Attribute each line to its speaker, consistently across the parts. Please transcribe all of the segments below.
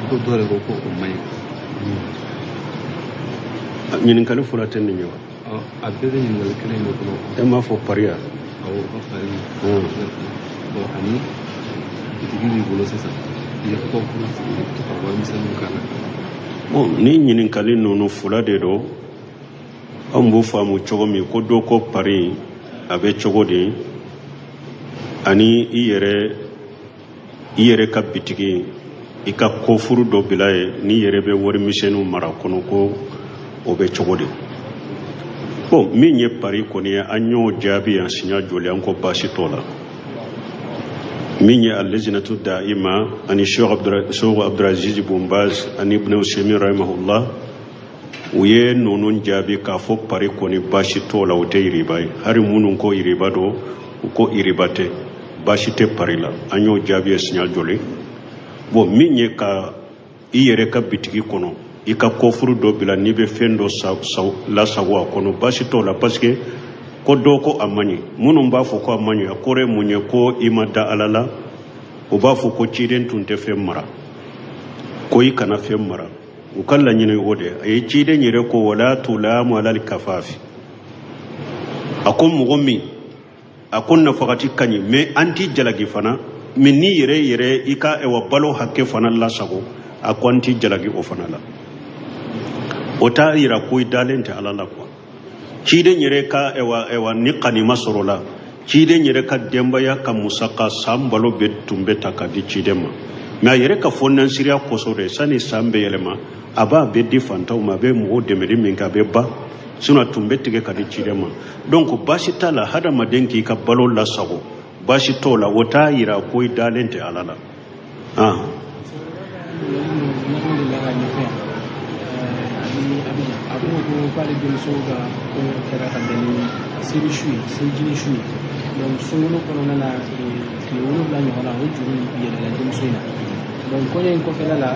Speaker 1: ko dole ko mai
Speaker 2: ñininkali fulaten ni ñëwa
Speaker 1: a bere ñingal kene no ko
Speaker 2: e ma fo paria
Speaker 1: awo ko fari bo ani tigi bolo sasa ya ko ko ko wa misalu kana
Speaker 2: bon ni ñininkali nunu fula de do an b'o faamu cogo min ko do ko pari a bɛ cogo di ani i yɛrɛ ka bitigi i ka kofuru dɔ bila ye ni yɛrɛ bɛ warimisɛnninw mara kɔnɔ ko o bɛ cogo di bon min ye pari kɔni ye an y'o jaabi an siɲa joli an ko baasi t'o la min ye alizinatu da'ima ani sheikh abdulaziz ibn baz ani ibn usaymin rahimahullah u ye ninnu jaabi k'a fɔ pari kɔni baasi t'o la o tɛ iriba ye hari minnu ko iriba do u ko iriba tɛ baasi tɛ pari la an y'o jaabi ye siɲa joli bon min ye ka i yɛrɛ ka bitigi kɔnɔ i ka kɔfuru dɔ bila n'i bɛ fɛn dɔ lasago a kɔnɔ baasi t'o la parce que ko dɔw ko a man ɲi minnu b'a fɔ ko a man ɲi a kɔrɔ ye mun ye ko i ma da ala la o b'a fɔ ko ciden tun tɛ fɛn mara ko i kana fɛn mara u ka laɲini o de a ye ciden yɛrɛ ko wala tulamu alal kafafi a ko mɔgɔ min a ko nafagati ka ɲi mais an t'i jalaki fana mais n'i yɛrɛ i ka balo hakɛ fana lasago a ko an t'i jalaki o fana la o t'a yira ko i dalen tɛ ala la quoi ciden yɛrɛ ka ni kanima sɔrɔ la ciden yɛrɛ ka denbaya ka musaka san balo bɛ tun bɛ ta ka di ciden ma mais a yɛrɛ ka fondansiriya kosɔn de sani san bɛ yɛlɛma a b'a bɛ di fantanw ma a bɛ mɔgɔw dɛmɛli min kɛ a bɛ ban sinon a tun bɛ tigɛ ka di ciden ma donc baasi t'a la hadamaden k'i ka balo lasago baasi t'o la o t'a yira ko i dalen tɛ ala la
Speaker 3: Kali denmusow ko kɛra ka bɛn ni seli su ye selijini su ye donc sunkalo kɔnɔna na tile 7 ɲɔgɔn na o juru yɛlɛla denmuso in na donc kɔɲɔ in kɔfɛla la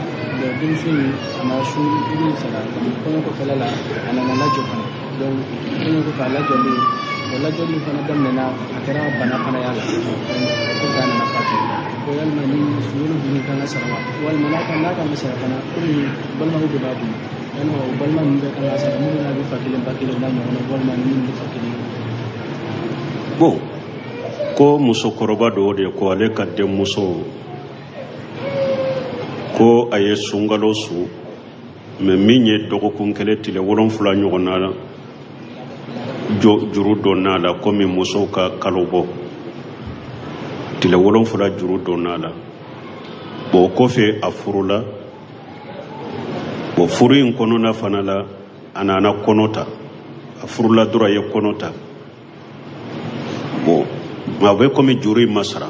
Speaker 3: denmuso in a ma su min sara kɔɲɔ kɔfɛla la a nana lajɔ fana donc kɔɲɔ kɔfɛ a lajɔlen o lajɔli fana daminɛna a kɛra bana fana y'a la ko k'a nana fati ko walima ni sunkalo juru kan ka sara wa walima n'a kan ka sara fana komi balimaw de b'a bolo o balima min bɛ kan ka sara minnu n'a bɛ fa kelen ba kelen n'a ɲɔgɔnna walima ni minnu bɛ fa kelen
Speaker 2: bon ko musokɔrɔba dɔw de ko ale ka denmuso ko a ye sunkalo su mais min ye dɔgɔkun kelen tile 7 ɲɔgɔnna la juru donna la komi musow ka kalo bɔ tile 7 juru donna la bon o kɔfɛ a furula bon furu in kɔnɔna fana la a nana kɔnɔ ta a furula dɔrɔn a ye kɔnɔ ta bon a bɛ komi juru in ma sara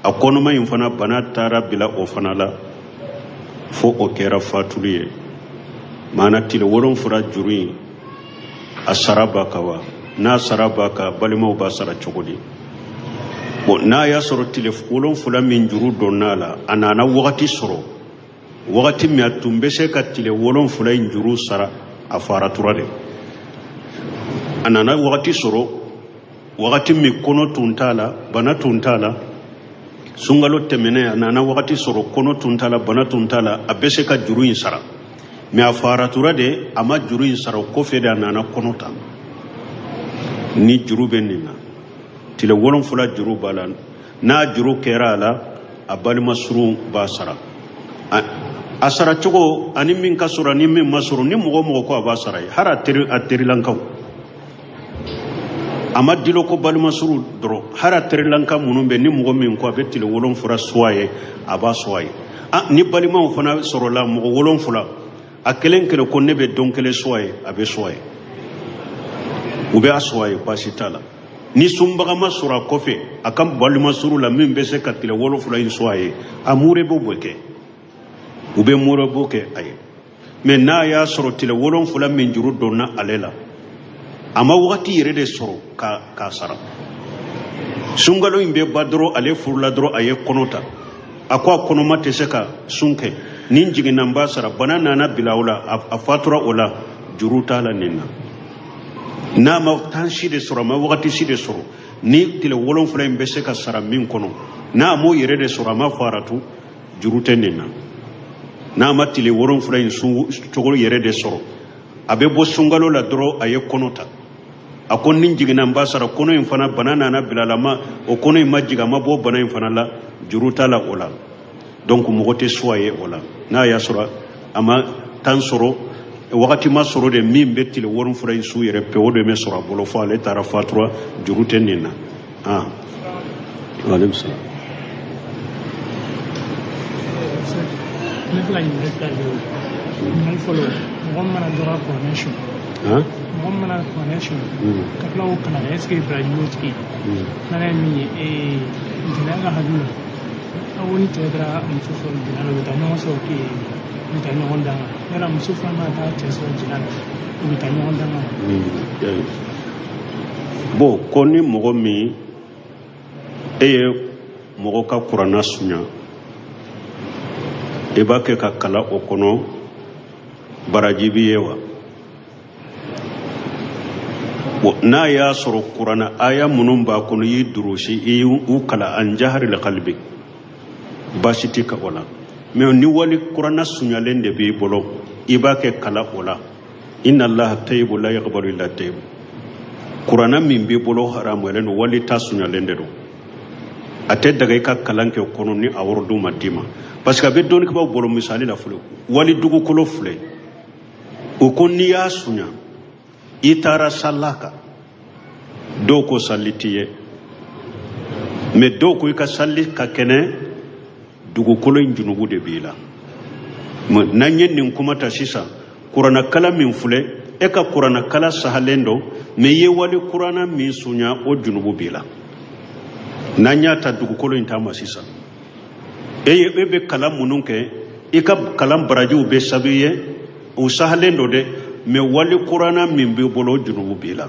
Speaker 2: a kɔnɔma in fana bana taara bila o fana la fo o kɛra fatuli ye maana tile 7 juru in a sara b'a kan wa n'a sara b'a kan balimaw b'a sara cogo di bon n'a y'a sɔrɔ tile 7 min juru donna la a nana wagati sɔrɔ wagati min a tun bɛ se ka tile 7 in juru sara a faratura de a nana wagati sɔrɔ wagati min kɔnɔ tun t'a la bana tun t'a la sunkalo tɛmɛnen a nana wagati sɔrɔ kɔnɔ tun t'a la bana tun t'a la a bɛ se ka juru in sara mais a faratura de a ma juru in sara o kɔfɛ de a nana kɔnɔ ta ni juru bɛ nin na tile 7 juru b'a la n'a juru kɛra a la a balima surun b'a sara a sara cogo ani min ka sɔrɔ ni min ma sɔrɔ ni mɔgɔ ko a b'a sara ye hari a terilankaw a ma dilo ko balima suru dɔrɔn hari a terilanka minnu bɛ ni mɔgɔ min ko a bɛ tile 7 suwa ye a b'a suwa ye ni balimaw fana sɔrɔla mɔgɔ 7 a kelen ko ne bɛ don kelen suwa ye a bɛ suwa ye u bɛ a suwa ye baasi t'a la ni sunbaga ma sɔrɔ a kɔfɛ a ka balima suru la min bɛ se ka tile 7 in suwa ye a mure b'o kɛ u bɛ murabo kɛ a ye mais n'a y'a sɔrɔ tile 7 min juru donna ale la a ma wagati yɛrɛ de sɔrɔ k'a sara sunkalo in bɛ ba dɔrɔn ale furula dɔrɔn a ye kɔnɔ ta a ko a kɔnɔma tɛ se ka sun kɛ ni jiginna n b'a sara bana nana bila o la a fatura o la juru t'a la nin na n'a ma temps si de sɔrɔ a ma wagati si de sɔrɔ ni tile 7 in bɛ se ka sara min kɔnɔ n'a m'o yɛrɛ de sɔrɔ a ma faratu juru tɛ nin na n'a ma tile wolonfila in cogo yɛrɛ de sɔrɔ a bɛ bɔ sunkalo la dɔrɔn a ye kɔnɔ ta a ko ni jiginna n b'a sara kɔnɔ in fana bana nana bila la o kɔnɔ in ma jigin a ma bɔ bana in fana la juru t'a la o la donc mɔgɔ tɛ so a ye o la n'a y'a sɔrɔ a ma tan sɔrɔ wagati ma sɔrɔ de min bɛ tile wolonfila in su yɛrɛ pe o de bɛ sɔrɔ a bolo fɔ ale taara fatura juru tɛ nin na waaleykum salaam.
Speaker 3: ne fila ɲin bɛ fila de o mali fɔlɔ mɔgɔ min mana dɔrɔn kuranɛ su mɔgɔ min mana kuranɛ su ka tila o kalan est ce que baraji y'o tigi nana ye min ye jɛnɛya ka hakili la aw ni cɛ kɛra muso sɔrɔ jɛnɛya la u bɛ taa ɲɔgɔn sɔrɔ u bɛ taa ɲɔgɔn dan kan yala muso fana mana taa cɛ sɔrɔ jɛnɛya la u bɛ taa ɲɔgɔn dan kan
Speaker 2: bon ko ni mɔgɔ min e ye mɔgɔ ka kuranna suɲa i b'a kɛ ka kala o kɔnɔ baraji b'i ye wa bon n'a y'a sɔrɔ kuranna aya minnu b'a kɔnɔ i y'i durusi i y'u kala an jahari la kalbi baasi tɛ ka o la mais ni wali kuranna suɲalen de b'i bolo i b'a kɛ kala o la inna allaha tayyibu la yaqbalu illa tayyib kuranna min b'i bolo haramuyalen don wali ta suɲalen de don a tɛ daga i ka kalan kɛ kɔnɔ ni a wɔrɔ d'u ma d'i ma parce que a bɛ dɔnnikɛbaw bolo misali la fɔlɔ wali dugukolo filɛ o ko n'i y'a suɲa i taara salla kan dɔw ko salli t'i ye mais dɔw ko i ka salli ka kɛnɛ dugukolo in junubu de b'i la n'an ye nin kuma ta sisan kuranakala min filɛ e ka kuranakala sahalen don mais i ye wali kuranna min suɲa o junubu b'i la n'an y'a ta dugukolo in ta ma sisan e bɛ kalan minnu kɛ i ka kalan barajiw bɛ sabu ye u sahalen don dɛ mais wali kuranna min b'i bolo o junubu b'i la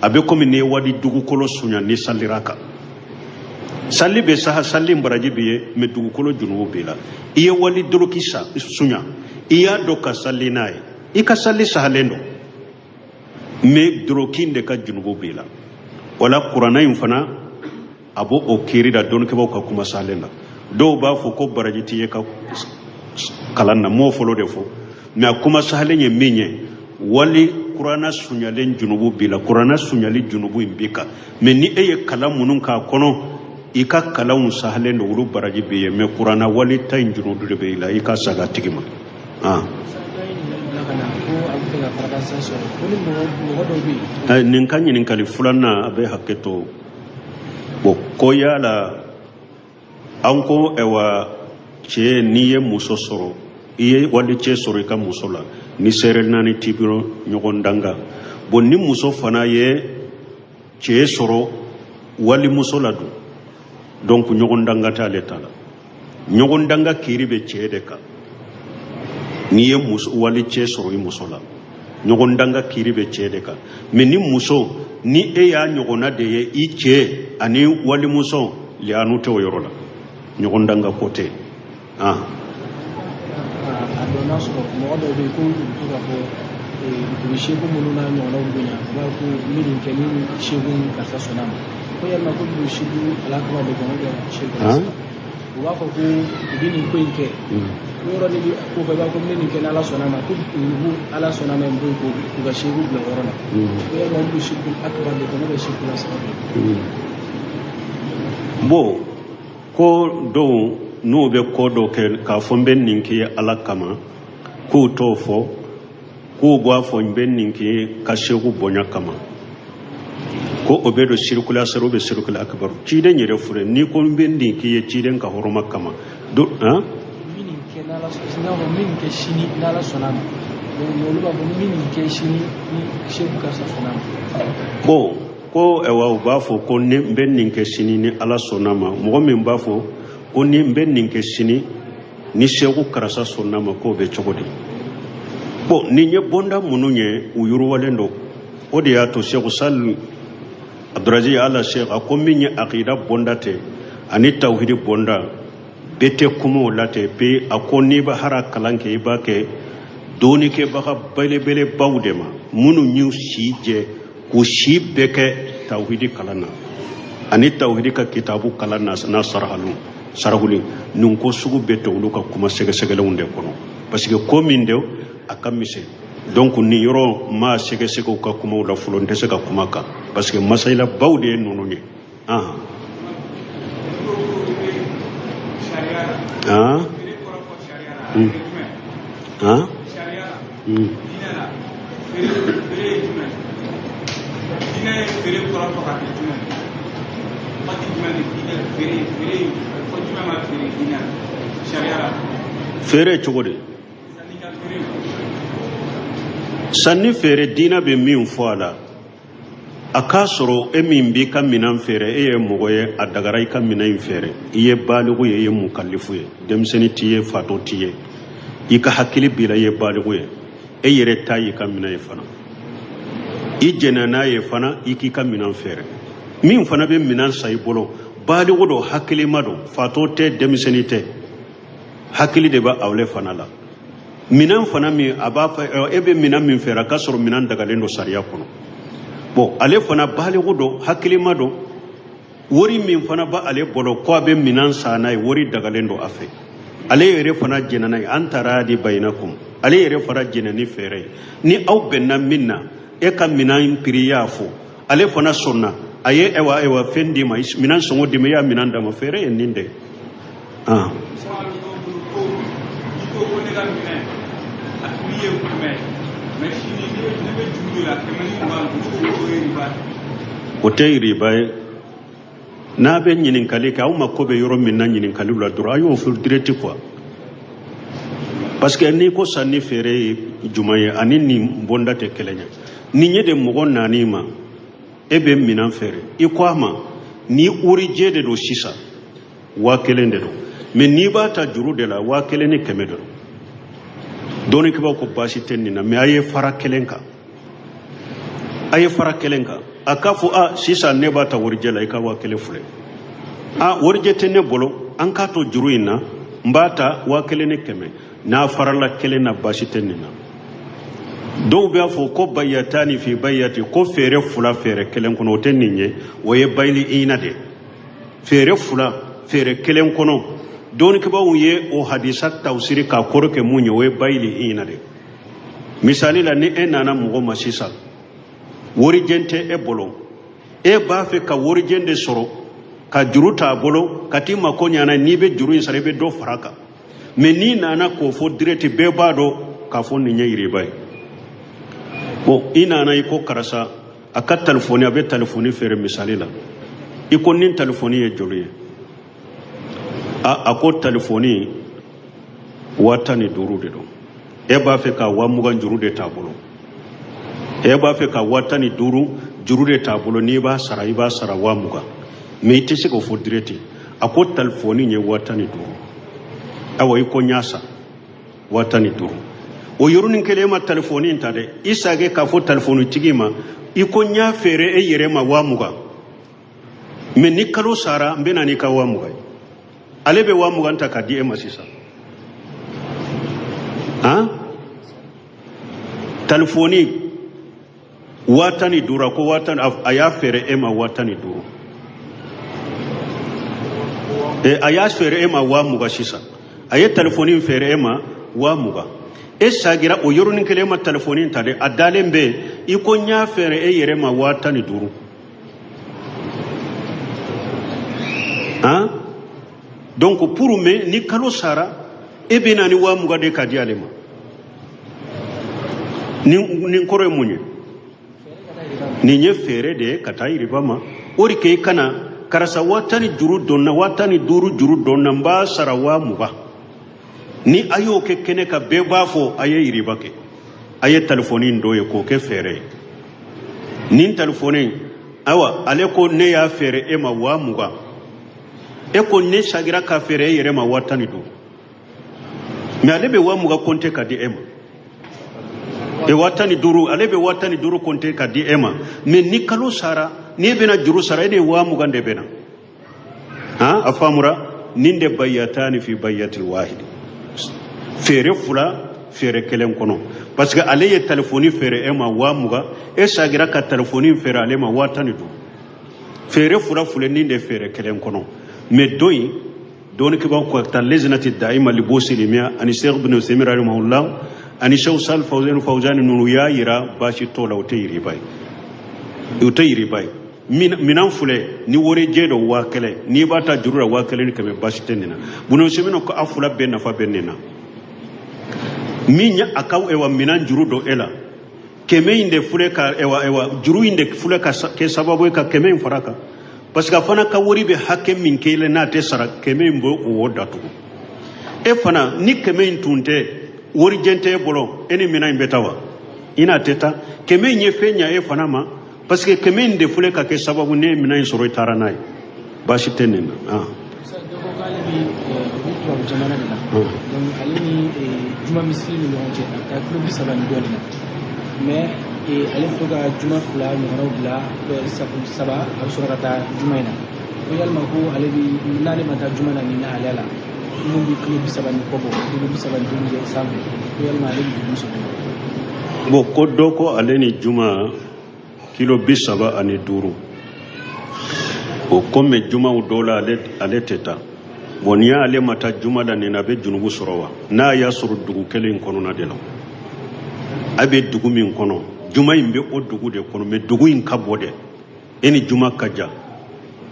Speaker 2: a bɛ komi n'i ye wali dugukolo suɲa ni sallira kan salli bɛ saha salli baraji b'i ye mais dugukolo junubu b'i la i ye wali doloki suɲa i y'a dɔn ka salli n'a ye i ka salli sahalen don mais doloki de ka junubu b'i la wala kuranna in fana a b'o o kiri da dɔnnikɛbaw ka kuma salen la dɔw b'a fɔ ko baraji t'i ye ka kalan na m'o fɔlɔ de fɔ mais a kuma salen ye min ye wali kuranna suɲalen junubu b'i la kuranna suɲali junubu in b'i kan mais ni e ye kalan minnu k'a kɔnɔ i ka kalanw sahalen don olu baraji b'i ye mais kuranna wali ta in junubu de b'i la i ka saga tigi ma nin ka ɲininkali filanan a bɛ hakɛ to bon ko yala an ko cɛ n'i ye muso sɔrɔ i ye wali cɛ sɔrɔ i ka muso la ni sere naani t'i bolo ɲɔgɔn danga bon ni muso fana ye cɛ sɔrɔ wali muso la don donc ɲɔgɔn danga t'ale ta la ɲɔgɔn danga kiri bɛ cɛ de kan n'i ye wali cɛ sɔrɔ i muso la ɲɔgɔn danga kiri bɛ cɛ de kan mais ni muso ni e y'a ɲɔgɔnna de ye i cɛ ani walimuso lianu tɛ o yɔrɔ la ɲɔgɔn danga ko tɛ
Speaker 3: a dɔn n'a sɔrɔ mɔgɔ dɔw bɛ yen ko u bɛ to k'a fɔ dugu seegin minnu n'a ɲɔgɔnnaw bɛ ɲa u b'a fɔ n bɛ nin kɛ ni seegin karisa sɔnna ma ko yalima ko dugu seegin ala kama de kɔnɔ kɛ seegin u b'a fɔ ko u bɛ nin ko in kɛ yɔrɔ de bɛ ko fɛ b'a fɔ n bɛ nin kɛ ni ala sɔnna ma ko ala sɔnna ma n bɔ yen ko u ka seegin bila yɔrɔ la ko yalima dugu seegin akaba de kɔnɔ bɛ seegin la saba
Speaker 2: bon ko dɔw n'u bɛ ko dɔ kɛ k'a fɔ n bɛ nin kɛ ala kama k'u t'o fɔ k'u b'a fɔ n bɛ nin kɛ ka seegu bonya kama ko o bɛ don sirikula sero bɛ sirikula akibaru ciden yɛrɛ fure n'i ko n bɛ nin k'i ye ciden ka hɔrɔma kama do han
Speaker 3: min kɛ n'ala sɔnna min kɛ sini n'ala sɔnna ma olu b'a fɔ min kɛ sini ni seegu karisa sɔnna ma
Speaker 2: bon ko u b'a fɔ ko n bɛ nin kɛ sini ni ala sɔnna ma mɔgɔ min b'a fɔ ko ni n bɛ nin kɛ sini ni seegu karisa sɔnna ma k'o bɛ cogo di bon nin ye bonda minnu ye u yiriwalen don o de y'a to seku sali abdurazi ala sheikh a ko min ye akida bonda tɛ ani tawhidi bonda bɛɛ tɛ kuma o la tɛ pe a ko n'i bɛ hara kalan kɛ i b'a kɛ dɔɔnikɛbaga belebelebaw de ma minnu y'u si jɛ k'u si bɛɛ kɛ tawhidi kalan na ani tawhidi ka kitabu kalan na n'a sarahuli nin ko sugu bɛɛ tɛ olu ka kuma sɛgɛsɛgɛlenw de kɔnɔ parce que ko min de aka mise donc ni yoro ma sege sege ka kuma la fulon de sega kuma ka parce que masaila bawde nonu ni fere chogode sanni fere dina be min foala akasoro e min bi kam minan fere e mogoye adagarai kam minan fere iye baligu ye mukallifu ye demseni tiye fato tiye ika hakili bila ye baligu ye e yere tayi kam minan fana i jenana ye fana iki kam minan fere min fana be minan sai bolo baligu do hakili mado fato te demseni te hakili de ba awle fana la minan fana mi aba ebe minan min fera kasoro minan daga lendo sariya kono bon ale fana baligu do hakili mado wori min fana ba ale bolo ko be minan sanai wori daga lendo afe ale yere fana jenanai antaradi bainakum ale yere fara jenani fere ni aw benna minna e kam minan priya fo ale fana sonna aye ewa fendi ma minan songo de ya minan da ma fere en ninde o tey ribaye na be nyinin kale ka o makko be yoro min na nyinin kale la dura ayo ful direct quoi parce que ni ko sanni fere jumaye ani ni bonda te kelenya ni nyede mogon nani ma ebe minan fere ikwama ni urije de do sisa wa kelende do mais ni bata juru de la wa kelene kemedo doni kiba ko basi tenni na mais aye fara kelenka akafu sisa ne bata urije la ika wa kele fule urije tenne bolo an ka to juru ina mbata wa kelene keme na fara la kelena basi tenni na do be afo ko bayatani fi bayati ko fere fula fere kelen kono tenni nye waye bayli ina de fere fula fere kelen kono don ke bawo ye o hadisat tawsiri ka koroke munyo waye bayli ina de misali la ni enana mugo masisa wori jente e bolo e ba fe ka wori jende soro ka juruta bolo katima ko nyana ni be juru insare be do faraka me ni nana ko fo direct be bado ka fo ni nyiri bay bon ina na iko karasa aka telefoni abe telefoni fere misali la iko nin telefoni ye joliye ako telefoni watani duru de do e ba fe ka wamugan juru de tabulo e ba fe ka watani duru juru de tabulo ni ba sara iba sara wamuga me itese ko fo direct ako telefoni nye watani duru awo iko nyasa watani duru o yorunin kelema telefoni intade isage ka fo telefoni tigima iko nya fere e yerema wamuga men ni kalo sara mbena ni ka wamuga alebe wamuga nta ka di masisa telefoni watani dura ko watani aya fere ema watani duru aya fere ema wamuga sisa aye telefoni fere ema wamuga sagira o yorunin kelema telefonin tade adalembe iko nya fere e yerema watani duru donc pour me ni kalo sara e benani wa muga de kadi alema ni koro munye ni nye fere de katai ribama ori ke kana karasa watani duru donna watani duru juru donna mba sara wa muga ni ayo ke kene ka beba fo aye iribake aye telefoni ndoye ko ke fere nin telefoni awa ale ko ne ya fere ema wa muga e ko ne shagira ka fere yere ma watani do me ale be wa muga konte ka di ema e watani duru ale be watani duru konte ka di ema me ni kalo sara ni bena juru sara ne wa muga nde bena afamura ninde bayatani fi bayatil wahid fere fula fere kelen kono parce que ale ye telefoni fere ema wa muga e sagira ka telefoni fere ale ma watani do fere fula fule ni de fere kelen kono me doyi دون كبا كوكتا لجنة الدائمة لبوسي لميا أني شيخ بن عثيمين رحمه الله أني شيخ سال فوزان نونيا يرا باشي تولا وتيري باي من أنفله نوري جدو واكله نيباتا جرورا واكله نكمل باشي تنينا بن عثيمين كو أفلا بيننا فبيننا minya akaw ewa minan juru do ela keme inde fuleka ewa juru inde fuleka ke sababu ka keme faraka parce que fana ka wori be hakke min kele na te sara keme mbo o wodatu e fana ni keme tunte wori jente bolo eni minan betawa ina teta keme nye fenya e fana ma parce que keme inde fuleka ke sababu ne minan soro taranai bashi tenena
Speaker 3: alini juma misli ni ɲɔgɔn cɛ ka kilo 30 ni dɔɔnin mais ale bɛ to ka juma 2 ɲɔgɔnnaw bila saba a bɛ sɔrɔ ka taa juma in na ko yalima ko ale bi n'ale ma taa juma na ni n'ale la mun bi kilo 30 ni kɔ bɔ kilo 30 ni duuru kɛ sanfɛ ko yalima ale bi dugu sɔrɔ
Speaker 2: bon ko dɔ ko ale ni juma kilo 30 ani duuru o comme jumaw dɔw la ale tɛ taa bon n'i y'ale ma taa juma la nin a bɛ junubu sɔrɔ wa n'a y'a sɔrɔ dugu kelen kɔnɔna de la a bɛ dugu min kɔnɔ juma in bɛ o dugu de kɔnɔ mais dugu in ka bɔ dɛ e ni juma ka jan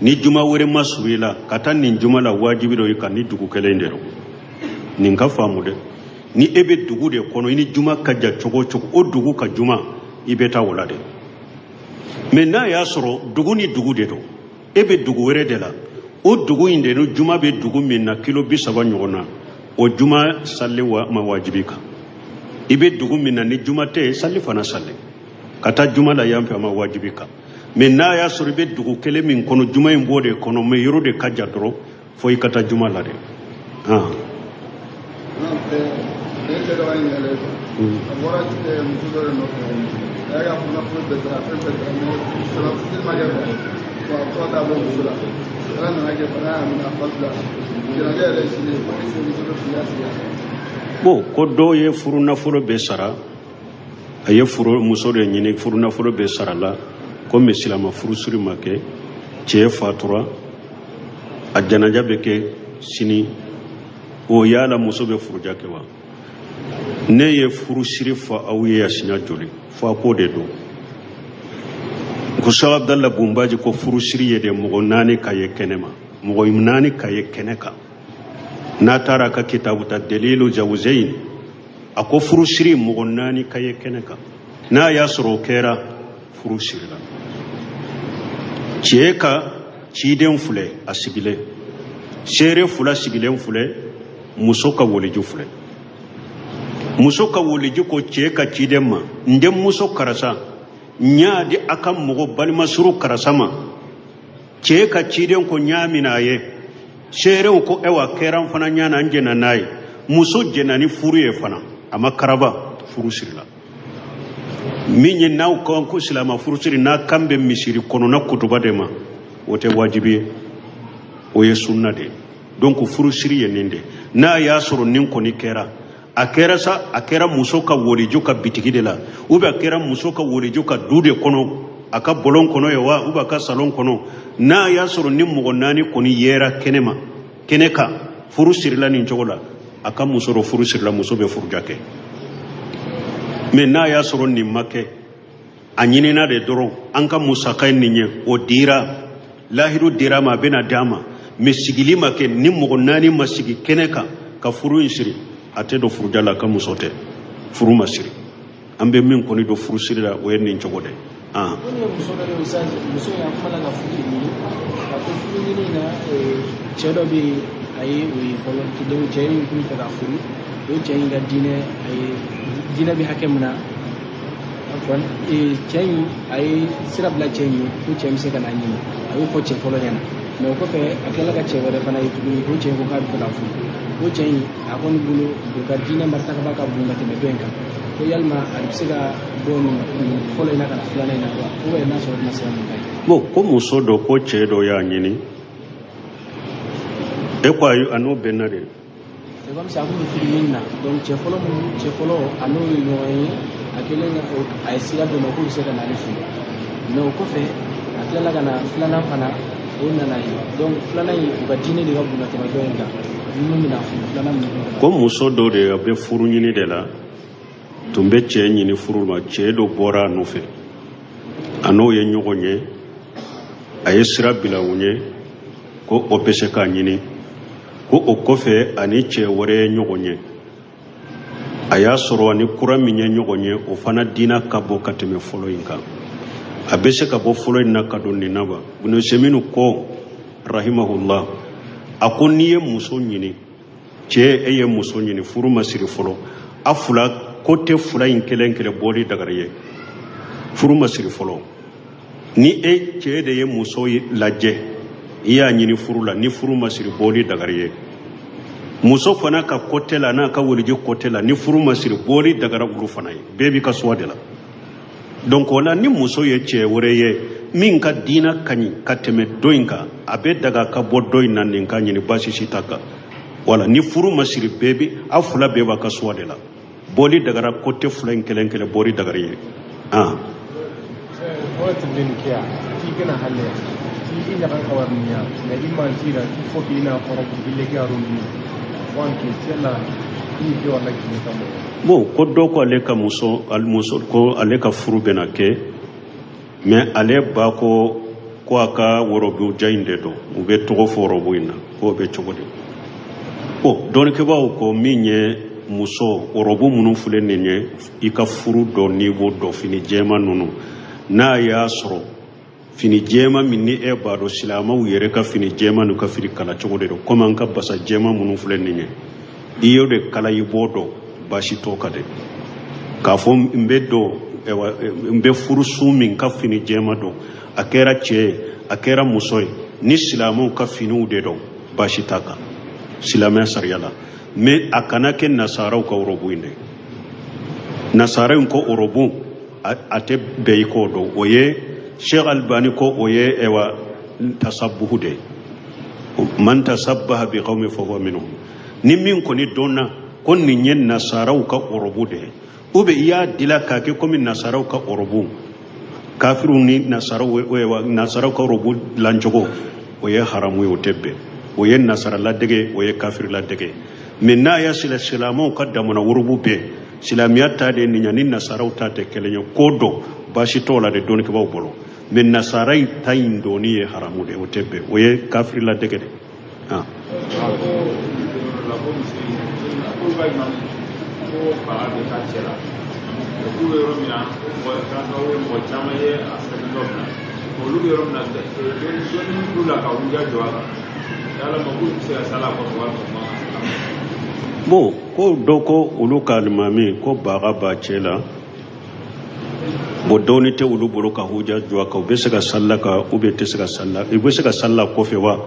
Speaker 2: ni juma wɛrɛ ma surun i la ka taa nin juma la wajibi dɔ ye ka ni dugu kelen de don nin ka faamu dɛ ni e bɛ dugu de kɔnɔ i ni juma ka jan cogo o cogo o dugu ka juma i bɛ taa o la dɛ mais n'a y'a sɔrɔ dugu ni dugu de don e bɛ dugu wɛrɛ de la o dugu in de no juma be dugu min na kilo 30 ɲɔgɔn na o juma salli ma wajibi kan i be dugu min na ni juma tɛ salli fana salli ka taa juma la yan fɛ ma wajibi kan mais n'a y'a sɔrɔ i be dugu kelen min kɔnɔ juma in b'o de kɔnɔ mais yɔrɔ de ka jan dɔrɔn fo i ka taa juma la dɛ bon ko dɔw ye furu nafolo bɛɛ sara a ye muso de ɲini furu nafolo bɛɛ sara la komi silama furusiri ma kɛ cɛ fatura a janaja bɛ kɛ sini o yala muso bɛ furuja kɛ wa ne ye furusiri fɔ aw ye a siɲɛ joli fɔ a ko de don ko Sheikh Abdallah Bumbaji ko furusiri ye de mɔgɔ 4 ka ye kɛnɛ ma mɔgɔ 4 ka ye kɛnɛ kan n'a taara ka kitabu ta Dalilu Jawzain a ko furusiri mɔgɔ 4 ka ye kɛnɛ kan n'a y'a sɔrɔ o kɛra furusiri la cɛ ka ciden filɛ a sigilen seere 2 sigilen filɛ muso ka woliju filɛ muso ka woliju ko cɛ ka ciden ma n den muso karisa nya di aka mɔgɔ balimasuru karasa ma cɛ ka ciden ko nya mina ye seerew ko ewa kɛran fana nya na njena nayi muso jena ni furu ye fana ama karaba furu siri la min ye n'aw kan ko silama furu siri n'a kan bɛ misiri kɔnɔna kutuba de ma o tɛ wajibi ye o ye sunna de donc furu siri ye nin de n'a y'a sɔrɔ nin kɔni kɛra a kɛra sa a kɛra muso ka woliju ka bitigi de la ou bien a kɛra muso ka woliju ka du de kɔnɔ a ka bolon kɔnɔ ye wa ou bien a ka salon kɔnɔ n'a y'a sɔrɔ ni mɔgɔ 4 kɔni yera kɛnɛ ma kɛnɛ kan furu sirila nin cogo la a ka muso dɔ furu sirila muso bɛ furuja kɛ mais n'a y'a sɔrɔ nin ma kɛ a ɲinina de dɔrɔn an ka musaka ye nin ye o dira lahiru dira ma a bɛna d'a ma mais sigili ma kɛ ni mɔgɔ 4 ma sigi kɛnɛ kan ka furu in siri a tɛ don furuja la ka muso tɛ furu ma siri an bɛ min kɔni don furu siri la o ye nin cogo de
Speaker 3: muso ya kuma la ka furu ɲini ka to furu ɲini na cɛ dɔ bɛ a ye o ye fɔlɔ donc cɛ in kun fɛ ka furu o cɛ in ka diinɛ bɛ hakɛ min na cɛ in a ye sira bila cɛ in ye ko cɛ bɛ se ka na ɲini a y'o fɔ cɛ fɔlɔ ɲɛna mais o kɔfɛ a tilala ka cɛ wɛrɛ fana ye tuguni ko cɛ ko k'a bɛ fɛ ka furu o cɛ in a kɔni bolo o ka diinɛ martaba ka bon ka tɛmɛ dɔ in kan ko yalima a bɛ se ka bɔ nin fɔlɔ in na ka na filanan in na wa ou bien n'a sɔrɔ n'a sera mun ka ye.
Speaker 2: bon ko muso dɔ ko cɛ dɔ y'a ɲini e ko a n'o bɛnna de.
Speaker 3: c'est comme ça a kun bɛ furu min na donc cɛ fɔlɔ a n'o ye ɲɔgɔn ye a kɛlen a ye sira dɔ ma k'o bɛ se ka na ale furu mais o kɔfɛ a tilala ka na filanan fana donc filanan ye u ka diinɛ de ka bon ka tɛmɛ dɔ in kan ni mun bɛna furu filanan min
Speaker 2: ko muso dɔ de bɛ furu ɲini de la tun bɛ cɛ ɲini furu ma cɛ dɔ bɔra a nɔfɛ a n'o ye ɲɔgɔn ye a ye sira bila u ɲɛ ko o bɛ se k'a ɲini ko o kɔfɛ ani cɛ wɛrɛ ye ɲɔgɔn ye a y'a sɔrɔ ani kura min ye ɲɔgɔn ye o fana diina ka bɔ ka tɛmɛ fɔlɔ in kan a bɛ se ka bɔ fɔlɔ in na ka don nin na wa Ibn Seminu ko rahimahullah a ko n'i ye muso ɲini cɛ e ye muso ɲini furu ma siri fɔlɔ a fula ko tɛ fula in kelen kelen bɔli dagari ye furu ma siri fɔlɔ ni e cɛ de ye muso lajɛ i y'a ɲini furu la ni furu ma siri bɔli dagari ye muso fana ka kote la n'a ka weliji kote la ni furu ma siri bɔli dagara olu fana ye bɛɛ b'i ka suwa de la donc o la ni muso ye cɛ wɛrɛ ye min ka diina ka ɲi ka tɛmɛ dɔ in kan a bɛ daga ka bɔ dɔ in na nin ka ɲini baasi si t'a kan wala ni furu ma siri bɛɛ bi a fila bɛɛ b'a ka suwa de la bɔli dagara kote fila in kelen kelen bɔli dagari ye
Speaker 4: wata bin kiya ki gina halle ki ina kan kawar niya na iman sira ki foki ina fara ku bille ga rumbi wan ki tsela ni ke wala ki kamo
Speaker 2: bon ko dɔ ko ale ka muso ko ale ka furu bɛna kɛ mais ale ba ko a ka wɔrɔbu ja in de don u bɛ tɔgɔ fɔ wɔrɔbu in na k'o bɛ cogo di dɔɔnikɛbaaw ko min ye muso wɔrɔbu minnu filɛ nin ye i ka furu dɔ niveau dɔ fini jɛman ninnu n'a y'a sɔrɔ fini jɛman min ni e b'a dɔn silamɛw yɛrɛ ka fini jɛman n'u ka fini kala cogo de don komi an ka basa jɛman minnu filɛ nin ye i y'o de kala i b'o dɔn baasi t'o kan dɛ k'a fɔ n bɛ furusu min ka fini jɛman dɔn a kɛra cɛ ye a kɛra muso ye ni silamɛw ka finiw de dɔn baasi t'a kan silamɛya sariya la mais a kana kɛ nasaraw ka ɔrɔbu in dɛ nasara in ko ɔrɔbu a tɛ bɛɛ i k'o dɔn o ye Sheikh Albani ko o ye tasabbuhu de man tasabbaha bi qawmin fa huwa minhum ni min kɔni dɔnna ko nin ye nasaraw ka ɔrɔbu de ou bien i y'a dila k'a kɛ komi nasaraw ka ɔrɔbu kafiru ni nasaraw ka ɔrɔbu dilancogo o ye haramu ye o tɛ bɛn o ye nasara ladege o ye kafiri ladege mais n'a y'a sila silamɛw ka damana wɔrɔbu bɛɛ silamɛya ta de nin ni nasaraw ta tɛ kelen ye ko dɔ baasi t'o la de dɔɔnikɛbaw bolo mais nasara ta in dɔɔni ye haramu de o tɛ bɛn o ye kafiri ladege de bon ko dɔ ko olu ka alimami ko baga b'a cɛ la bon dɔɔni tɛ olu bolo ka hujja jɔ a kan u bɛ se ka salila kan ou bien tɛ se ka salila u bɛ se ka salila kɔfɛ wa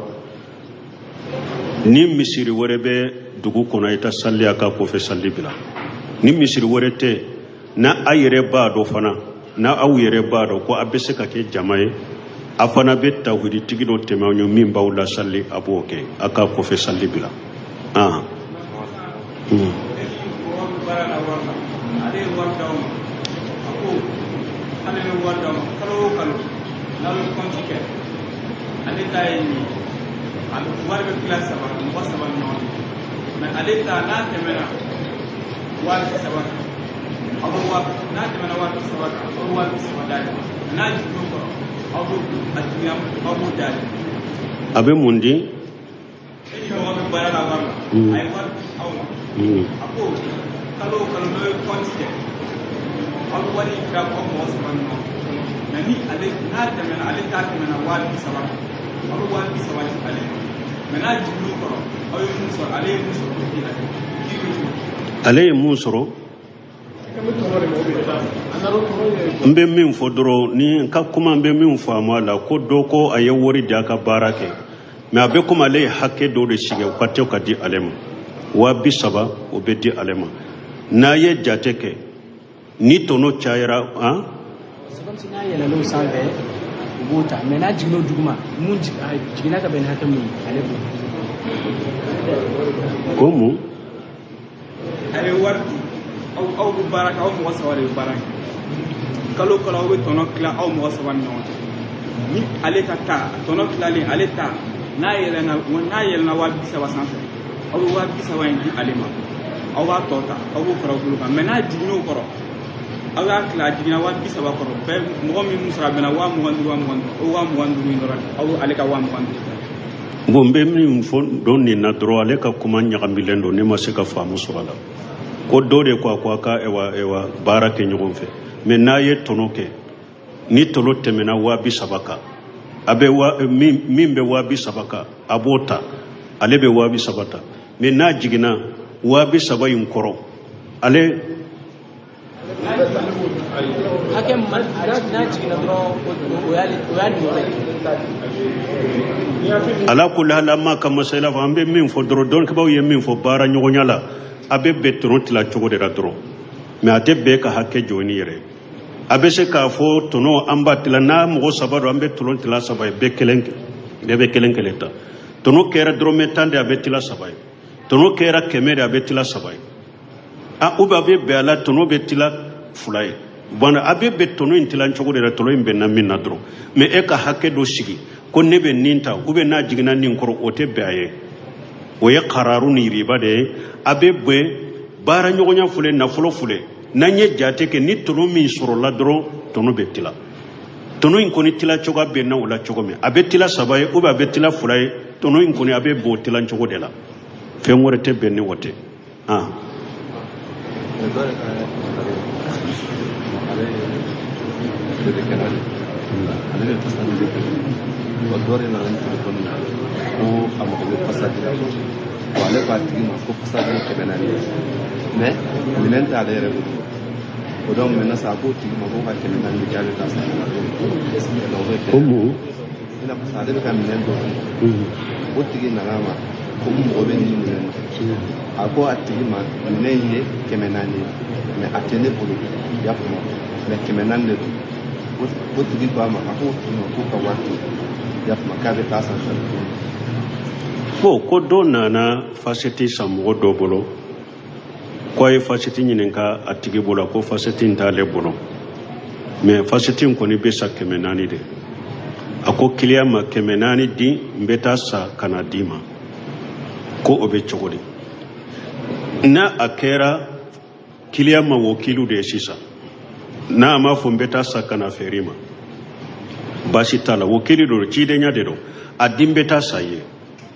Speaker 2: ni misiri wɛrɛ bɛ dugu kɔnɔ i ta sali a ka kɔfɛ sali bila ni misiri wɛrɛ tɛ n'a a yɛrɛ b'a dɔn fana n'a aw yɛrɛ b'a dɔn ko a bɛ se ka kɛ jama ye a fana bɛ tawhiditigi dɔ tɛmɛ aw ɲɛ min b'aw la sali a b'o kɛ a ka kɔfɛ sali bila a bɛ mun di ale ye mun sɔrɔ n bɛ min fɔ dɔrɔn ni ka kuma n bɛ min faamu a la ko dɔ ko a ye wari di a ka baara kɛ mais a bɛ komi ale ye hakɛ dɔ de sigi o ka tɛ ka di ale ma 230 o bɛ di ale ma n'a ye jate kɛ ni tɔnɔ cayara
Speaker 3: c'est comme si n'a yɛlɛn'o sanfɛ u b'o ta mais n'a jiginna o duguma mun jiginna ka bɛn ni hakɛ min ye ale b'o
Speaker 2: ko mun
Speaker 5: a ye wari di aw bɛ baara kɛ aw mɔgɔ 3 de bɛ baara kɛ kalo kalo aw bɛ tɔnɔ tila aw mɔgɔ 3 ni ɲɔgɔn cɛ ni ale ka taa tɔnɔ tilalen ale ta n'a yɛlɛnna 30,000 sanfɛ aw bɛ 30,000 in di ale ma aw b'a tɔ ta aw b'o fara bolo kan mɛ n'a jiginn'o kɔrɔ aw y'a tila a jiginna 30,000 kɔrɔ bɛɛ mɔgɔ min sara bɛnna 25,000 o 25,000 in dɔrɔn aw ale ka 25,000.
Speaker 2: bon n bɛ min fɔ don nin na dɔrɔn ale ka kuma ɲagamilen don ne ma se ka faamu sɔrɔ a la ko dɔ de ko a ka ewa baara kɛ ɲɔgɔn fɛ mɛ n'a ye tɔnɔ kɛ ni tɔnɔ tɛmɛna 30,000 kan a bɛ min bɛ 30,000 kan a b'o ta ale bɛ 30,000 ta mɛ n'a jiginna 30,000 in kɔrɔ ale
Speaker 3: hakɛ n'a jiginna dɔrɔn o y'a
Speaker 2: ala ko lahalama ka masala fɔ an bɛ min fɔ dɔrɔn dɔnnibaw ye min fɔ baara ɲɔgɔnya la a bɛ bɛn tɔnɔ tila cogo de la dɔrɔn mɛ a tɛ bɛn ka hakɛ jɔ ni yɛrɛ a bɛ se k'a fɔ tɔnɔ an b'a tila n'a mɔgɔ 3 don an bɛ tɔnɔ tila 3 ye bɛɛ bɛ kelen ta tɔnɔ kɛra dɔrɔmɛ 10 de a bɛ tila 3 ye tɔnɔ kɛra 100 de a bɛ tila 3 ye ou bien a bɛ bɛn a la tɔnɔ bɛ tila 2 ye bon a bɛ bɛn tɔnɔ in tila cogo de la tɔnɔ in bɛnna min na dɔrɔn mɛ e ka hakɛ dɔ sigi ko ne bɛ nin ta ou bien n'a jiginna nin kɔrɔ o tɛ bɛn a ye o ye kararu ni riba de ye a bɛ bɛn baara ɲɔgɔnya fule nafolo fule n'an ye jate kɛ ni tɔnɔ min sɔrɔla dɔrɔn tɔnɔ bɛ tila tɔnɔ in kɔni tila cogo bɛnna o la cogo min a bɛ tila 3 ye ou bien a bɛ tila 2 ye tɔnɔ in kɔni a bɛ bɛn o tila cogo de la fɛn wɛrɛ tɛ bɛn ni o tɛ
Speaker 1: dɔre na ran telefon na ko a mako bɛ passage la ko ale k'a tigi ma ko passage 400 mais minɛn t'ale yɛrɛ bolo o donc maintenant ça ko tigi ma ko ka 400 di ale ta sa
Speaker 2: como
Speaker 1: ina parce que ale bɛ ka minɛn dɔ o tigi nana ma ko mɔgɔ bɛ nin minɛn a ko a tigi ma minɛn ye 400 mais a tɛ ne bolo i y'a faamu mais 400 de don o tigi ko a ma a ko tigi ma ko ka wari ya kuma k'a bɛ taa san
Speaker 2: ko dɔ nana faseti san mɔgɔ dɔ bolo ko a ye faseti ɲininka a tigi bolo ko faseti in t'ale bolo mais faseti in kɔni bɛ sa 400 de a ko kiliya ma 400 di n bɛ taa sa ka na d'i ma ko o bɛ cogo di n'a a kɛra kiliya ma wakilu de ye sisan n'a ma fɔ n bɛ taa sa ka na feere ma baasi t'a la wakili do cidenya de do a din bɛ taa sa ye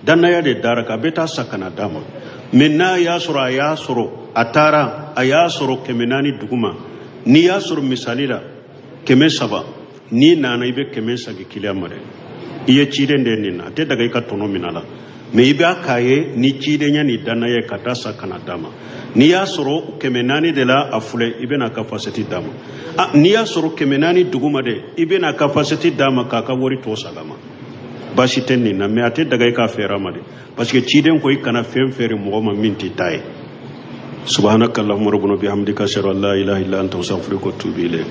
Speaker 2: dannaya de dara ka bɛ taa sa ka na d'a ma mais n'a y'a sɔrɔ a taara a y'a sɔrɔ 400 duguma n'i y'a sɔrɔ misali la 300 n'i nana i bɛ 100 sagi kiliya ma dɛ i ye ciden de nin na a tɛ daga i ka tɔnɔ min la mais i b'a k'a ye ni cidenya ni dannaya ka taa sa ka na d'a ma n'i y'a sɔrɔ 400 de la a filɛ i bɛna ka faseti d'a ma n'i y'a sɔrɔ 400 duguma dɛ i bɛna ka faseti d'a ma k'a ka wari tɔ sagama baasi tɛ nin na mais a tɛ daga i ka fɛɛrɛ ma dɛ parce que ciden ko i kana fɛn feere mɔgɔ ma min t'i ta ye subhanakallahumma rabbana bihamdika ashhadu an la ilaha illa anta astaghfiruka wa atubu ilayk